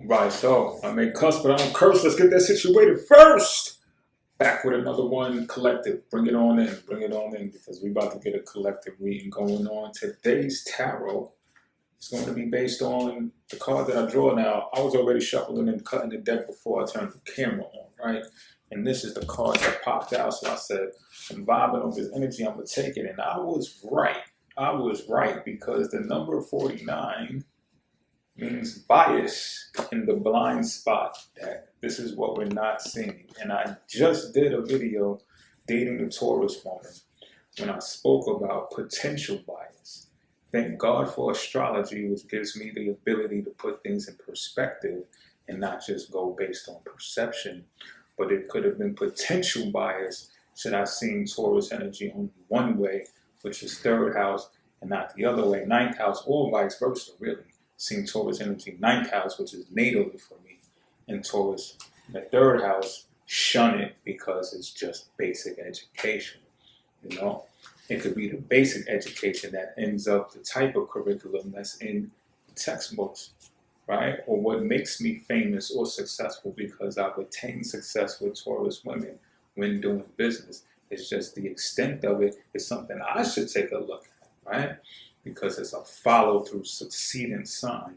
Right, so I may cuss, but I don't curse. Let's get that situated first. Back with another one, collective. Bring it on in, because we about to get a collective reading going on. Today's tarot is going to be based on the card that I draw now. I was already shuffling and cutting the deck before I turned the camera on, right? And this is the card that popped out, so I said, I'm vibing on this energy, I'm going to take it. And I was right. I was right, because the number 49 means bias in the blind spot, that this is what we're not seeing. And I just did a video dating the Taurus woman when I spoke about potential bias. Thank God for astrology, which gives me the ability to put things in perspective and not just go based on perception. But it could have been potential bias should I seen Taurus energy only one way, which is third house, and not the other way, ninth house, or vice versa, really. Seeing Taurus energy ninth house, which is natally for me, and Taurus in the third house, shun it because it's just basic education. You know, it could be the basic education that ends up the type of curriculum that's in the textbooks, right? Or what makes me famous or successful because I've attained success with Taurus women when doing business. It's just the extent of it is something I should take a look at, right? Because it's a follow-through succeeding sign.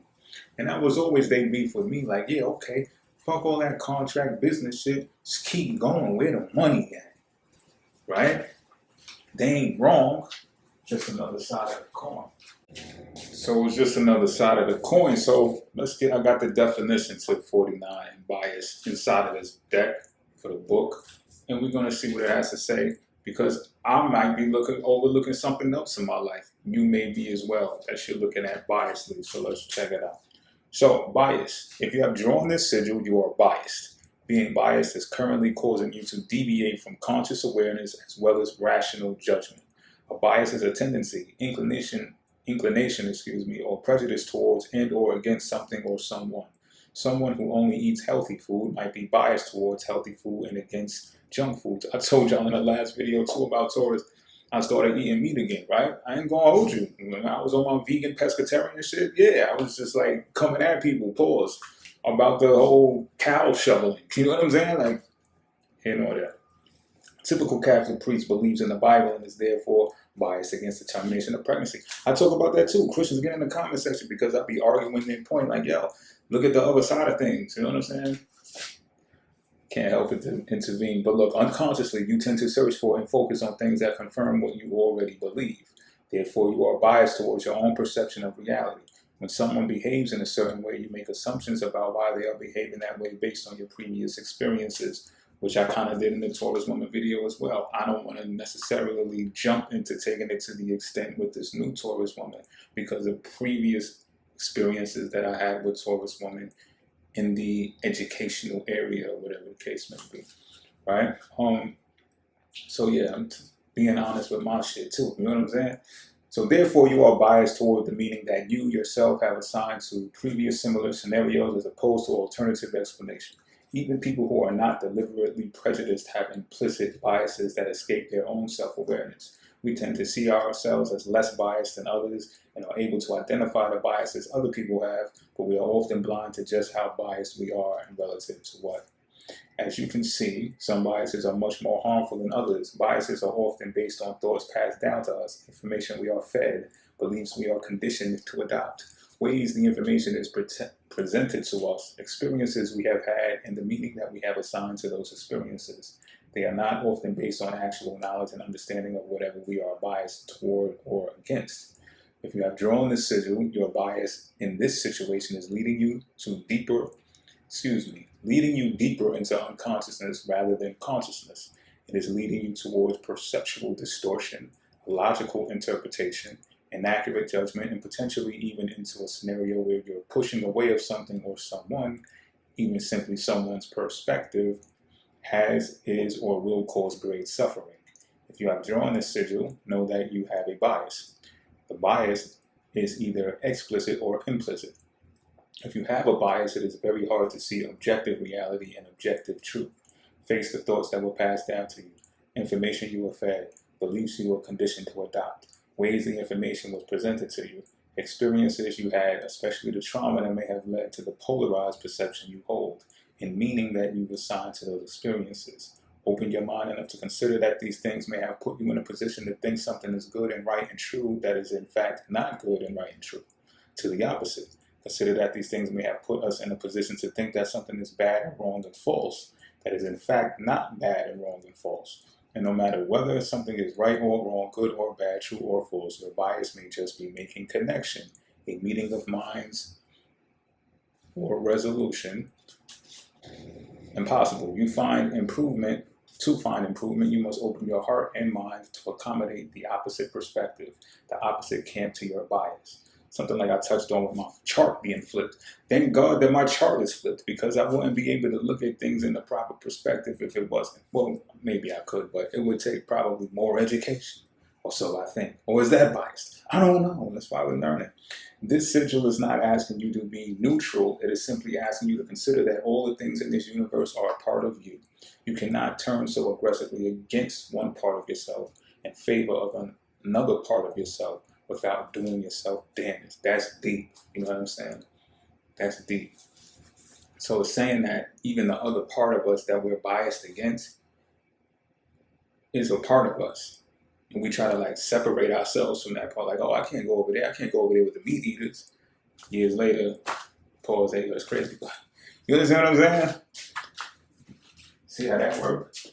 And that was always their beef with me, like, yeah, okay, fuck all that contract business shit, just keep going, where the money at, right? They ain't wrong, just another side of the coin. So it's just another side of the coin. So I got the definition to 49 bias inside of this deck for the book. And we're going to see what it has to say, because I might be overlooking something else in my life. You may be as well, that you're looking at biasly. So let's check it out. So bias. If you have drawn this sigil, you are biased. Being biased is currently causing you to deviate from conscious awareness as well as rational judgment. A bias is a tendency, inclination, or prejudice towards and or against something or someone. Someone who only eats healthy food might be biased towards healthy food and against junk foods. I told y'all in the last video too about Taurus. I started eating meat again, right? I ain't gonna hold you. When I was on my vegan pescatarian shit, yeah, I was just like coming at people, pause, about the whole cow shoveling. You know what I'm saying? Like, here nor there. Typical Catholic priest believes in the Bible and is therefore biased against the termination of pregnancy. I talk about that too. Christians get in the comment section because I be arguing their point, like, yo, look at the other side of things. You know what I'm saying? Can't help it to intervene. But look, unconsciously, you tend to search for and focus on things that confirm what you already believe. Therefore, you are biased towards your own perception of reality. When someone behaves in a certain way, you make assumptions about why they are behaving that way based on your previous experiences, which I kind of did in the Taurus woman video as well. I don't want to necessarily jump into taking it to the extent with this new Taurus woman because of previous experiences that I had with Taurus woman in the educational area, or whatever the case may be, right? So yeah, I'm being honest with my shit too, you know what I'm saying? So therefore, you are biased toward the meaning that you yourself have assigned to previous similar scenarios as opposed to alternative explanation. Even people who are not deliberately prejudiced have implicit biases that escape their own self-awareness. We tend to see ourselves as less biased than others and are able to identify the biases other people have, but we are often blind to just how biased we are and relative to what. As you can see, some biases are much more harmful than others. Biases are often based on thoughts passed down to us, information we are fed, beliefs we are conditioned to adopt, ways the information is presented to us, experiences we have had, and the meaning that we have assigned to those experiences. They are not often based on actual knowledge and understanding of whatever we are biased toward or against. If you have drawn this sigil, your bias in this situation is leading you deeper into unconsciousness rather than consciousness. It is leading you towards perceptual distortion, logical interpretation, inaccurate judgment, and potentially even into a scenario where you're pushing away of something or someone, even simply someone's perspective, is, or will cause great suffering. If you have drawn this sigil, know that you have a bias. The bias is either explicit or implicit. If you have a bias, it is very hard to see objective reality and objective truth. Face the thoughts that were passed down to you, information you were fed, beliefs you were conditioned to adopt, ways the information was presented to you, experiences you had, especially the trauma that may have led to the polarized perception you hold, and meaning that you've assigned to those experiences. Open your mind enough to consider that these things may have put you in a position to think something is good and right and true that is in fact not good and right and true. To the opposite, consider that these things may have put us in a position to think that something is bad and wrong and false that is in fact not bad and wrong and false. And no matter whether something is right or wrong, good or bad, true or false, your bias may just be making connection, a meeting of minds or resolution impossible. To find improvement, you must open your heart and mind to accommodate the opposite perspective, the opposite camp to your bias. Something like I touched on with my chart being flipped. Thank God that my chart is flipped, because I wouldn't be able to look at things in the proper perspective if it wasn't. Well, maybe I could, but it would take probably more education, or so I think. Or is that biased? I don't know. That's why we're learning. This sigil is not asking you to be neutral. It is simply asking you to consider that all the things in this universe are a part of you. You cannot turn so aggressively against one part of yourself in favor of another part of yourself without doing yourself damage. That's deep. You know what I'm saying? That's deep. So it's saying that even the other part of us that we're biased against is a part of us. And we try to like separate ourselves from that part. Like, oh, I can't go over there. I can't go over there with the meat eaters. Years later, pause, hey, that's crazy. You understand what I'm saying? See how that works?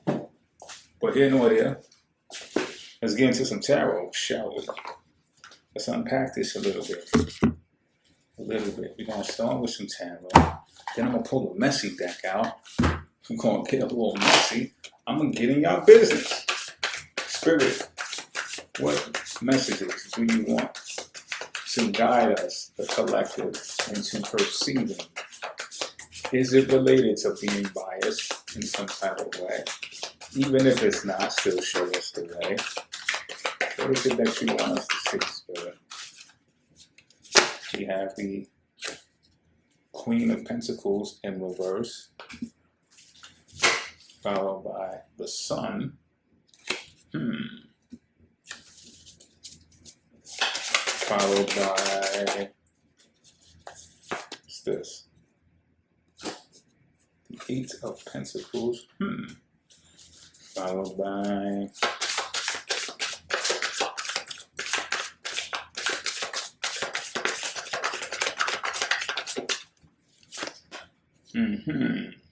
But here nor there. Let's get into some tarot, shall we? Let's unpack this a little bit. We're going to start with some tarot. Then I'm going to pull a messy deck out. I'm going to get a little messy. I'm going to get in y'all business. Spirit, what messages do you want to guide us, the collective, into perceiving? Is it related to being biased in some type of way? Even if it's not, still show us the way. What is it that you want us to see, Spirit? We have the Queen of Pentacles in reverse, followed by the Sun. Followed by, what's this? The Eight of Pentacles. Followed by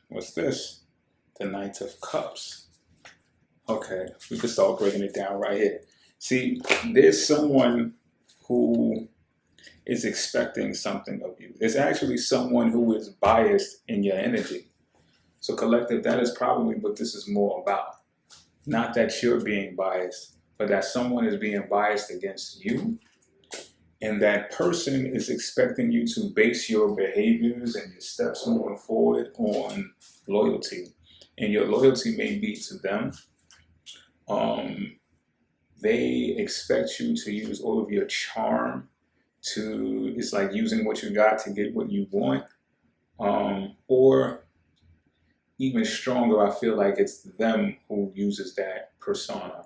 what's this? The Knight of Cups. Okay, we can start breaking it down right here. See, there's someone who is expecting something of you. There's actually someone who is biased in your energy. So collective, that is probably what this is more about. Not that you're being biased, but that someone is being biased against you. And that person is expecting you to base your behaviors and your steps moving forward on loyalty. And your loyalty may be to them. They expect you to use all of your charm it's like using what you got to get what you want. Or even stronger, I feel like it's them who uses that persona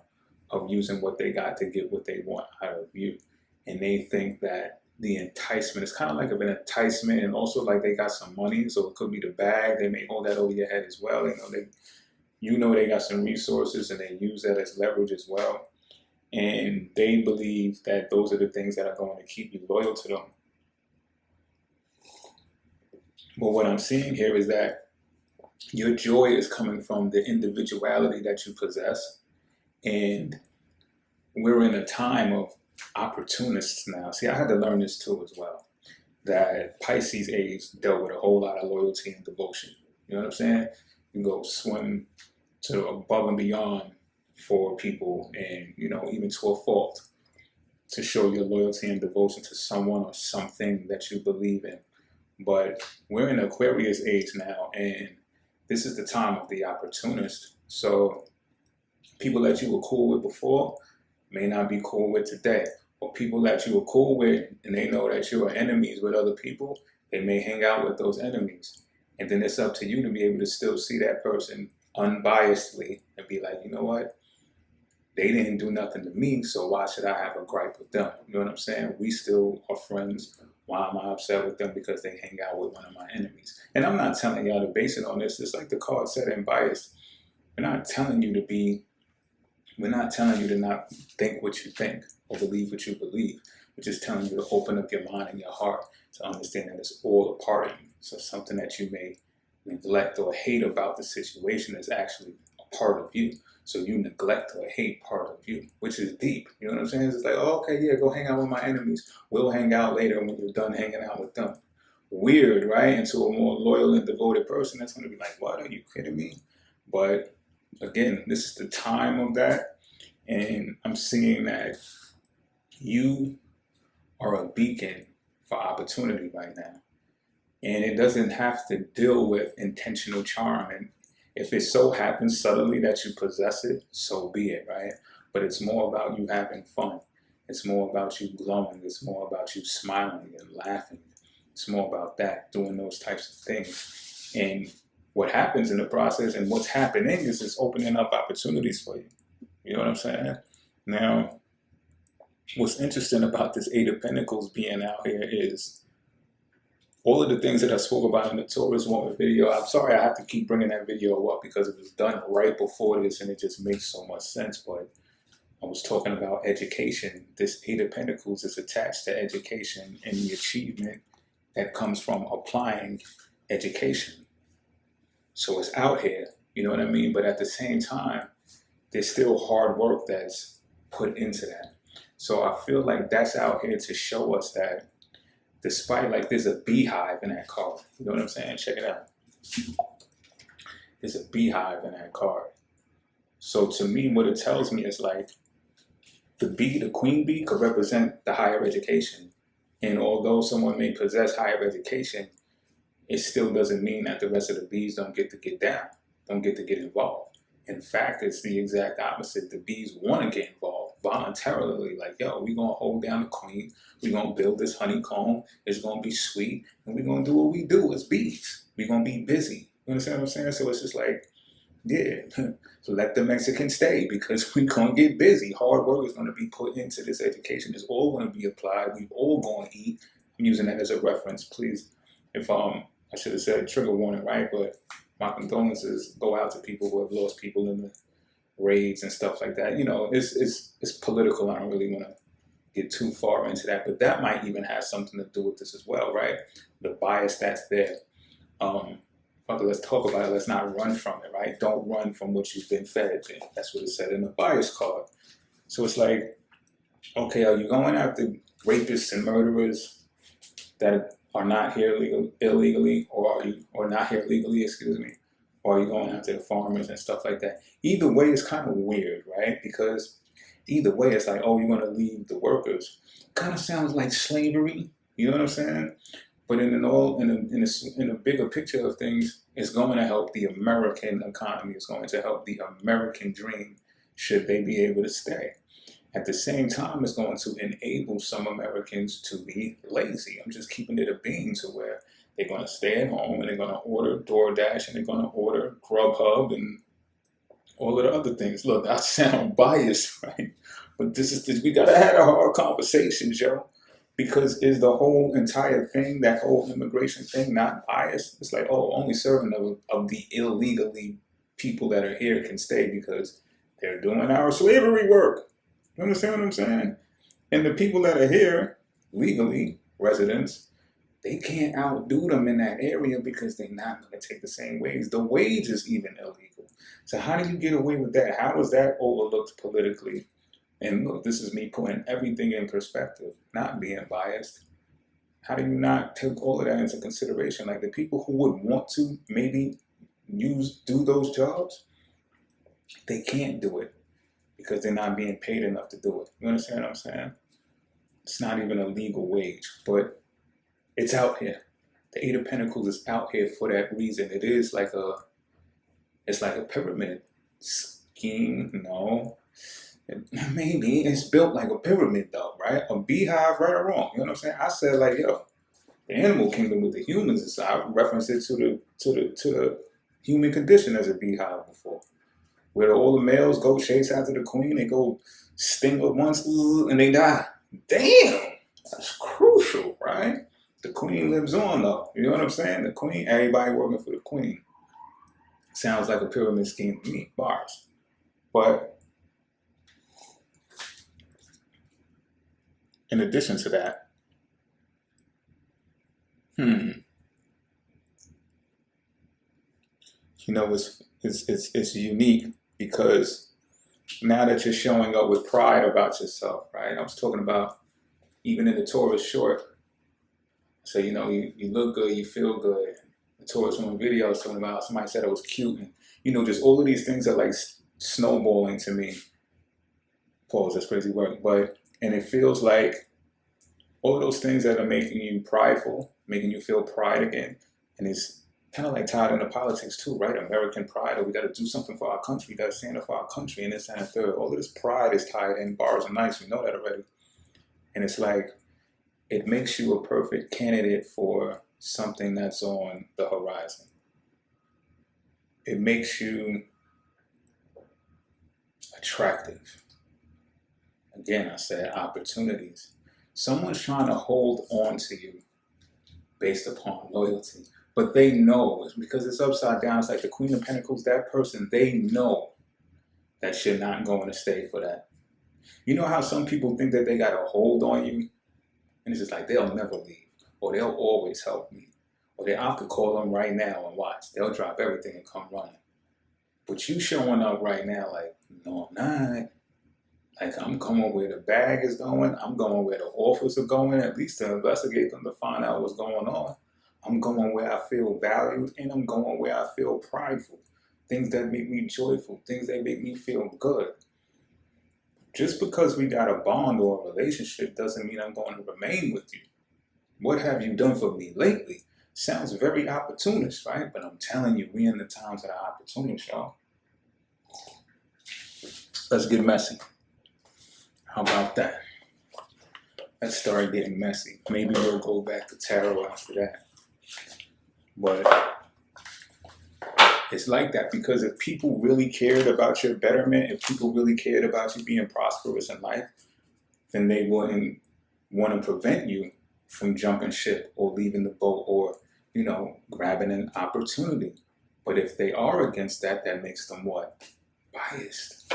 of using what they got to get what they want out of you. And they think that the enticement is kind of like an enticement, and also like they got some money, so it could be the bag. They may hold that over your head as well. They got some resources, and they use that as leverage as well. And they believe that those are the things that are going to keep you loyal to them. But what I'm seeing here is that your joy is coming from the individuality that you possess. And we're in a time of opportunists now. See, I had to learn this too as well. That Pisces age dealt with a whole lot of loyalty and devotion. You know what I'm saying? You go swim to above and beyond for people, and even to a fault, to show your loyalty and devotion to someone or something that you believe in. But we're in Aquarius age now, and this is the time of the opportunist. So people that you were cool with before may not be cool with today. Or people that you were cool with and they know that you are enemies with other people, they may hang out with those enemies. And then it's up to you to be able to still see that person unbiasedly and be like, you know what? They didn't do nothing to me, so why should I have a gripe with them? You know what I'm saying? We still are friends. Why am I upset with them? Because they hang out with one of my enemies. And I'm not telling y'all to base it on this. It's like the card said in Bias. We're not telling you to be, we're not telling you to not think what you think or believe what you believe. We're just telling you to open up your mind and your heart to understand that it's all a part of you. So something that you may neglect or hate about the situation is actually a part of you. So you neglect or hate part of you, which is deep. You know what I'm saying? It's like, oh, okay, yeah, go hang out with my enemies. We'll hang out later when you're done hanging out with them. Weird, right? And to a more loyal and devoted person, that's going to be like, what? Are you kidding me? But again, this is the time of that. And I'm seeing that you are a beacon for opportunity right now. And it doesn't have to deal with intentional charm. And if it so happens subtly that you possess it, so be it, right? But it's more about you having fun. It's more about you glowing. It's more about you smiling and laughing. It's more about that, doing those types of things. And what happens in the process and what's happening is it's opening up opportunities for you. You know what I'm saying? Now, what's interesting about this Eight of Pentacles being out here is all of the things that I spoke about in the Taurus Woman video. I'm sorry I have to keep bringing that video up because it was done right before this and it just makes so much sense. But I was talking about education. This Eight of Pentacles is attached to education and the achievement that comes from applying education. So it's out here, you know what I mean? But at the same time, there's still hard work that's put into that. So I feel like that's out here to show us that despite, like, there's a beehive in that card. You know what I'm saying? Check it out. There's a beehive in that card. So to me, what it tells me is like the bee, the queen bee, could represent the higher education. And although someone may possess higher education, it still doesn't mean that the rest of the bees don't get to get down, don't get to get involved. In fact, it's the exact opposite. The bees want to get involved voluntarily. Like, yo, we're going to hold down the queen. We're going to build this honeycomb. It's going to be sweet. And we're going to do what we do as bees. We're going to be busy. You understand what I'm saying? So it's just like, yeah, let the Mexicans stay because we're going to get busy. Hard work is going to be put into this education. It's all going to be applied. We all going to eat. I'm using that as a reference. Please, if I should have said trigger warning, right? But my condolences go out to people who have lost people in the raids and stuff like that. You know, it's political. I don't really want to get too far into that, but that might even have something to do with this as well, right? The bias that's there. Let's talk about it. Let's not run from it, right? Don't run from what you've been fed. That's what it said in the bias card. So it's like, okay, are you going after rapists and murderers that are not here illegally, or not here legally, excuse me, or are you going after the farmers and stuff like that? Either way is kind of weird, right? Because either way, it's like, oh, you're going to leave the workers. Kind of sounds like slavery, you know what I'm saying? But in a bigger picture of things, it's going to help the American economy. It's going to help the American dream, should they be able to stay. At the same time, it's going to enable some Americans to be lazy. I'm just keeping it a being to where they're going to stay at home and they're going to order DoorDash and they're going to order Grubhub and all of the other things. Look, I sound biased, right? But we got to have a hard conversation, Joe. Because is the whole entire thing, that whole immigration thing, not biased? It's like, oh, only certain of the illegally people that are here can stay because they're doing our slavery work. You understand what I'm saying? And the people that are here, legally, residents, they can't outdo them in that area because they're not going to take the same wage. The wage is even illegal. So how do you get away with that? How is that overlooked politically? And look, this is me putting everything in perspective, not being biased. How do you not take all of that into consideration? Like the people who would want to maybe do those jobs, they can't do it because they're not being paid enough to do it. You understand what I'm saying? It's not even a legal wage, but it's out here. The Eight of Pentacles is out here for that reason. It is like it's like a pyramid scheme. No. Maybe it's built like a pyramid though, right? A beehive, right or wrong. You know what I'm saying? I said like, yo, the animal kingdom with the humans is, I referenced it to the human condition as a beehive before. where all the males go chase after the queen. They go sting her once, and they die. Damn, that's crucial, right? The queen lives on, though. You know what I'm saying? The queen, everybody working for the queen. Sounds like a pyramid scheme to me, bars. But in addition to that, it's unique because now that you're showing up with pride about yourself, right? I was talking about even in the Torah short. So, you look good, you feel good. The Torah's one video I was talking about, somebody said it was cute. And, just all of these things are like snowballing to me. Pause, that's crazy work. And it feels like all of those things that are making you prideful, making you feel pride again. And it's kind of like tied into politics too, right? American pride, or we got to do something for our country, we got to stand up for our country, and this and that third. All of this pride is tied in bars and nights, we know that already. And it's like, it makes you a perfect candidate for something that's on the horizon. It makes you attractive. Again, I said opportunities. Someone's trying to hold on to you based upon loyalty. But they know, because it's upside down, it's like the Queen of Pentacles, that person, they know that you're not going to stay for that. You know how some people think that they got a hold on you? And it's just like, they'll never leave. Or they'll always help me. Or I could call them right now and watch. They'll drop everything and come running. But you showing up right now like, no, I'm not. Like, I'm going where the bag is going. I'm going where the offers are going, at least to investigate them, to find out what's going on. I'm going where I feel valued, and I'm going where I feel prideful. Things that make me joyful, things that make me feel good. Just because we got a bond or a relationship doesn't mean I'm going to remain with you. What have you done for me lately? Sounds very opportunist, right? But I'm telling you, we in the times that are opportunist, y'all. Let's get messy. How about that? Let's start getting messy. Maybe we'll go back to tarot after that. But it's like that because if people really cared about your betterment, if people really cared about you being prosperous in life, then they wouldn't want to prevent you from jumping ship or leaving the boat or, grabbing an opportunity. But if they are against that, that makes them what? Biased.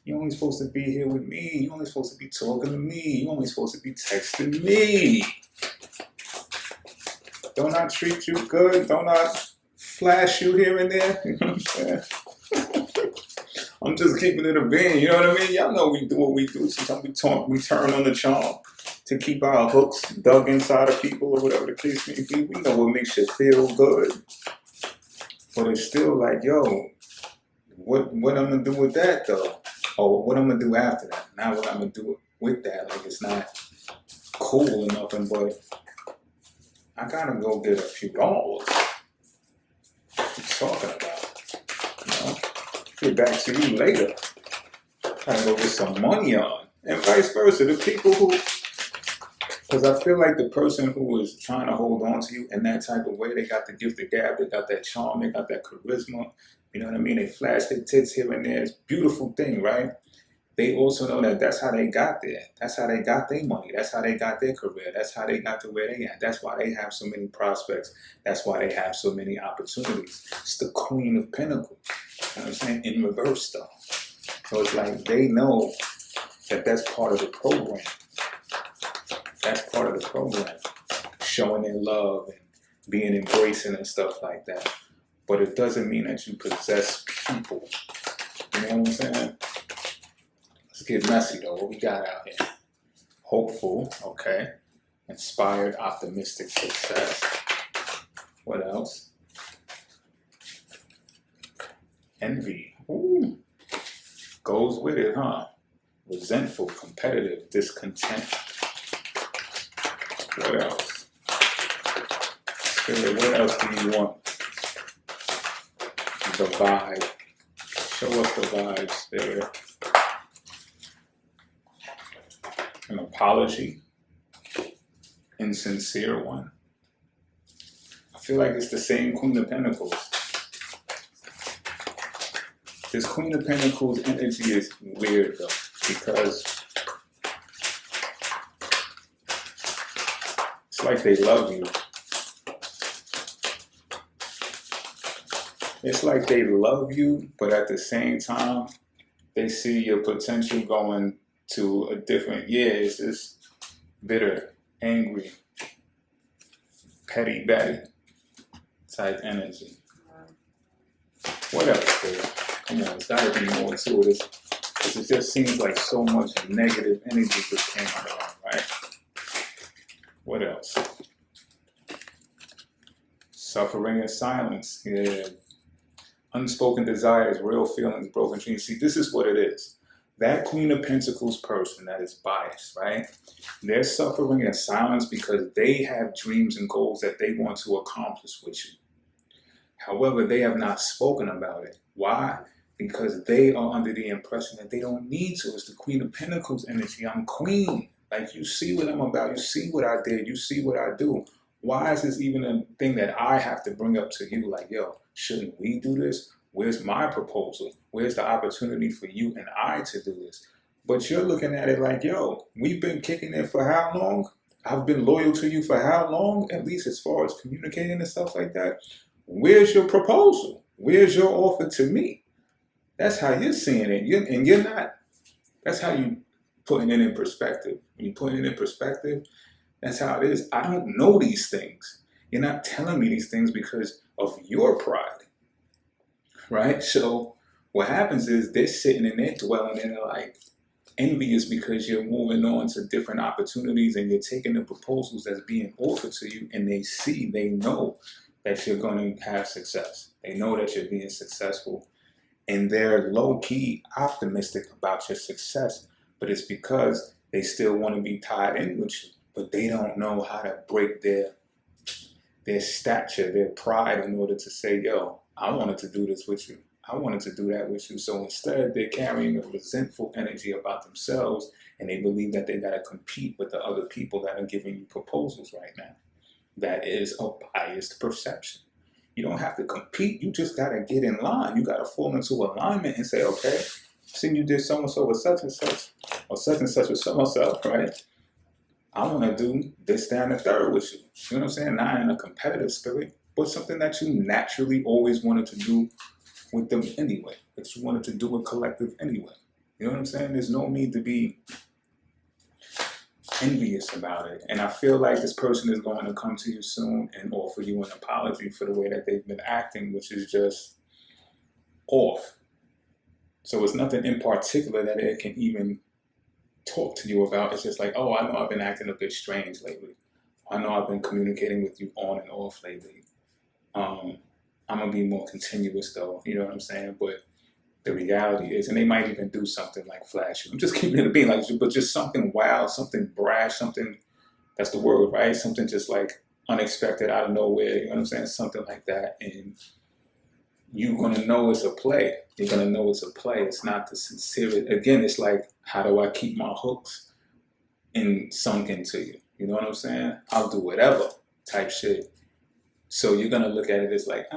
You're only supposed to be here with me. You're only supposed to be talking to me. You're only supposed to be texting me. Don't I treat you good? Don't I flash you here and there? You know what I'm saying? I'm just keeping it a bean, you know what I mean? Y'all know we do what we do. Sometimes we turn on the charm to keep our hooks dug inside of people or whatever the case may be. We know what makes you feel good. But it's still like, yo, what I'm going to do with that though? Or what I'm going to do after that? Now what I'm going to do with that? Like, it's not cool or nothing, but I got to go get a few dollars. What you talking about? Get back to you later. Trying to go get some money on. And vice versa. The people who, because I feel like the person who is trying to hold on to you in that type of way, they got the gift of gab, they got that charm, they got that charisma. You know what I mean? They flash their tits here and there. It's a beautiful thing, right? They also know that that's how they got there. That's how they got their money. That's how they got their career. That's how they got to where they at. That's why they have so many prospects. That's why they have so many opportunities. It's the Queen of Pentacles. You know what I'm saying? In reverse, though. So it's like they know that that's part of the program. That's part of the program. Showing their love and being embracing and stuff like that. But it doesn't mean that you possess people. You know what I'm saying? Let's get messy though. What we got out here? Hopeful, okay. Inspired, optimistic success. What else? Envy. Ooh. Goes with it, huh? Resentful, competitive, discontent. What else? Spirit, what else do you want? The vibe. Show us the vibe, Spirit. An apology. Insincere one. I feel like it's the same Queen of Pentacles. This Queen of Pentacles energy is weird though, because it's like they love you. It's like they love you, but at the same time, they see your potential going to a different, it's just bitter, angry, petty Betty type energy. What else, dude? Come on, it's gotta be more to it. It just seems like so much negative energy just came around, right? What else? Suffering and silence. Yeah. Unspoken desires, real feelings, broken dreams. See, this is what it is. That Queen of Pentacles person that is biased, right? They're suffering in silence because they have dreams and goals that they want to accomplish with you. However, they have not spoken about it. Why? Because they are under the impression that they don't need to. It's the Queen of Pentacles energy. I'm queen. Like, you see what I'm about. You see what I did. You see what I do. Why is this even a thing that I have to bring up to you? Like, yo, shouldn't we do this? Where's my proposal? Where's the opportunity for you and I to do this? But you're looking at it like, yo, we've been kicking it for how long? I've been loyal to you for how long? At least as far as communicating and stuff like that. Where's your proposal? Where's your offer to me? That's how you're seeing it. You're not, that's how you putting it in perspective. When you put it in perspective, that's how it is. I don't know these things. You're not telling me these things because of your pride, right? So what happens is they're sitting and they're dwelling and they're like envious because you're moving on to different opportunities and you're taking the proposals that's being offered to you, and they know that you're going to have success. They know that you're being successful, and they're low-key optimistic about your success, but it's because they still want to be tied in with you, but they don't know how to break their stature, their pride, in order to say, yo, I wanted to do this with you. I wanted to do that with you. So instead, they're carrying a resentful energy about themselves, and they believe that they got to compete with the other people that are giving you proposals right now. That is a biased perception. You don't have to compete. You just got to get in line. You got to fall into alignment and say, okay, see, you did so-and-so with such and such, or such and such with so-and-so, right? I want to do this, that, and the third with you. You know what I'm saying? Not in a competitive spirit, but something that you naturally always wanted to do with them anyway. That you wanted to do a collective anyway. You know what I'm saying? There's no need to be envious about it. And I feel like this person is going to come to you soon and offer you an apology for the way that they've been acting, which is just off. So it's nothing in particular that it can even talk to you about. It's just like, oh, I know I've been acting a bit strange lately. I know I've been communicating with you on and off lately. I'm going to be more continuous though, you know what I'm saying? But the reality is, and they might even do something like flash you. I'm just keeping it being like, but just something wild, something brash, something, that's the word, right? Something just like unexpected out of nowhere, you know what I'm saying? Something like that. And you're going to know it's a play. You're going to know it's a play. It's not the sincere. Again, it's like, how do I keep my hooks sunk into you? You know what I'm saying? I'll do whatever type shit. So you're going to look at it as like,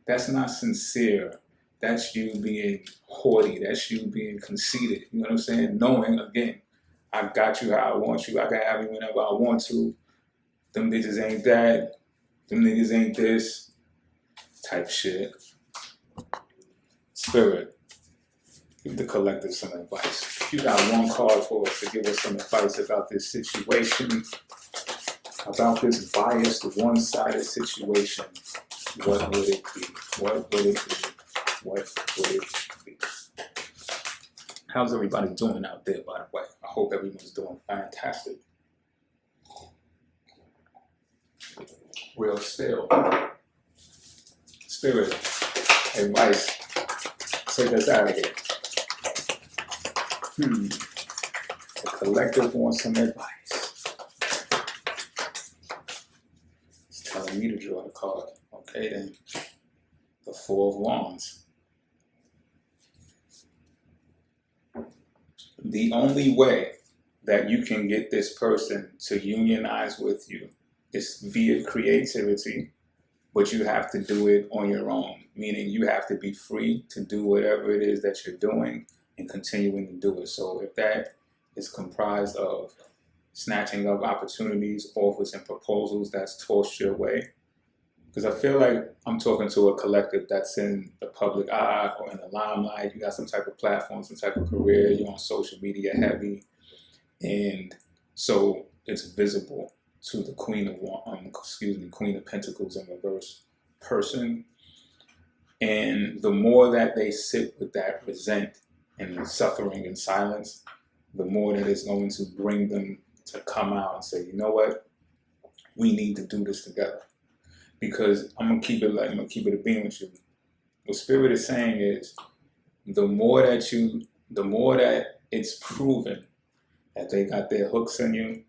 that's not sincere. That's you being haughty. That's you being conceited. You know what I'm saying? Knowing, again, I got you how I want you. I can have you whenever I want to. Them bitches ain't that. Them niggas ain't this. Type shit. Spirit, give the collective some advice. You got one card for us to give us some advice about this situation, about this biased, one-sided situation. What would it be? What would it be? What would it be? How's everybody doing out there, by the way? I hope everyone's doing fantastic. Real still. Spirit, advice. Take us out of here. The collective wants some advice. It's telling me to draw the card. Okay then. The Four of Wands. The only way that you can get this person to unionize with you is via creativity, but you have to do it on your own, meaning you have to be free to do whatever it is that you're doing and continuing to do it. So if that is comprised of snatching up opportunities, offers, and proposals that's tossed your way, because I feel like I'm talking to a collective that's in the public eye or in the limelight. You got some type of platform, some type of career, you're on social media heavy, and so it's visible to the Queen of Pentacles in reverse person. And the more that they sit with that resent and suffering in silence, the more that it's going to bring them to come out and say, you know what, we need to do this together. Because I'm gonna keep it a beam with you. What Spirit is saying is, the more that it's proven that they got their hooks in you,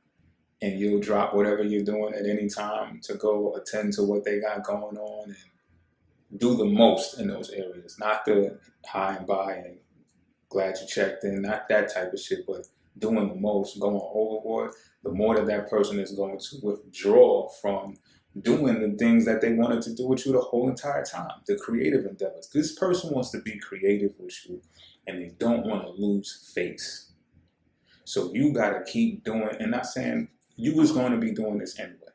and you'll drop whatever you're doing at any time to go attend to what they got going on and do the most in those areas. Not the high and by and glad you checked in, not that type of shit, but doing the most, going overboard, the more that person is going to withdraw from doing the things that they wanted to do with you the whole entire time, the creative endeavors. This person wants to be creative with you, and they don't want to lose face. So you got to keep doing, and not saying you was going to be doing this anyway,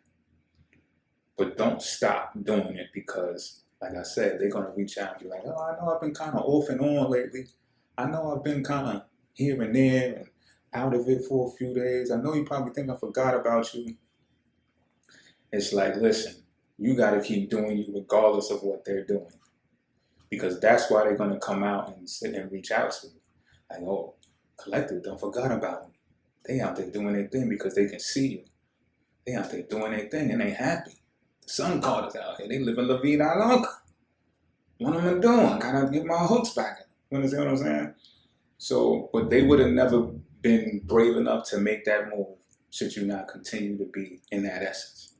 but don't stop doing it, because, like I said, they're going to reach out and be like, oh, I know I've been kind of off and on lately. I know I've been kind of here and there and out of it for a few days. I know you probably think I forgot about you. It's like, listen, you got to keep doing you regardless of what they're doing, because that's why they're going to come out and sit and reach out to you. Like, oh, collective, don't forget about them. They out there doing their thing because they can see you. They out there doing their thing and they happy. The sun card is out here. They living La Vida Loca. What am I doing? Gotta get my hooks back. You understand what I'm saying? So, but they would have never been brave enough to make that move should you not continue to be in that essence.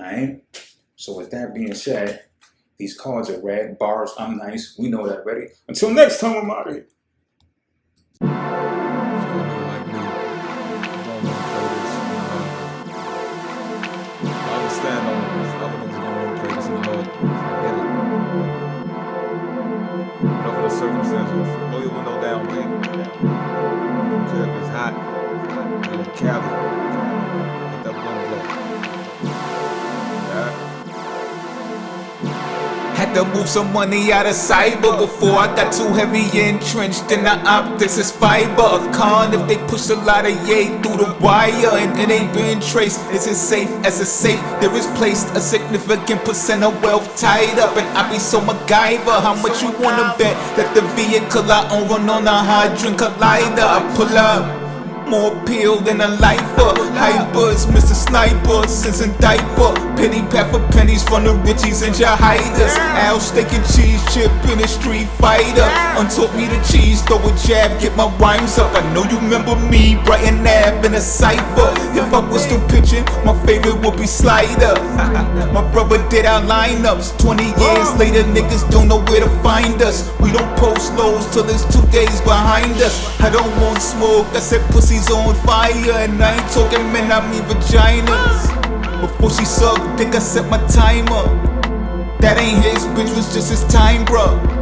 Alright? So with that being said, these cards are red, bars, I'm nice. We know that already. Until next time, I'm out of here. Circumstances, roll your window down, baby. I don't care if it's hot, you're in Cali, let that wind blow. Yeah. Had to move some money out of cyber before I got too heavy entrenched in the optics. It's fiber, a con if they push a lot of yay through the wire and it ain't been traced. It's as safe as a safe. There is placed a significant percent of wealth tied up, and I be so MacGyver. How much you wanna bet that the vehicle I own run on a hydrant collider? I pull up. More appeal than a lifer. Hypers, Mr. Sniper, since in diaper. Penny pat for pennies from the Richies and your hiders. Al steak and cheese chip in a Street Fighter. Untaught me the cheese, throw a jab, get my rhymes up. I know you remember me, Brighton Ave in a cipher. If I was still pitching, my favorite would be Slider. My brother did our lineups. 20 years later, niggas don't know where to find us. We don't post lows till it's 2 days behind us. I don't want smoke, I said pussy on fire, and I ain't talking men, I mean vaginas. Before she sucked dick, I set my timer. That ain't his bitch, was just his time, bruh.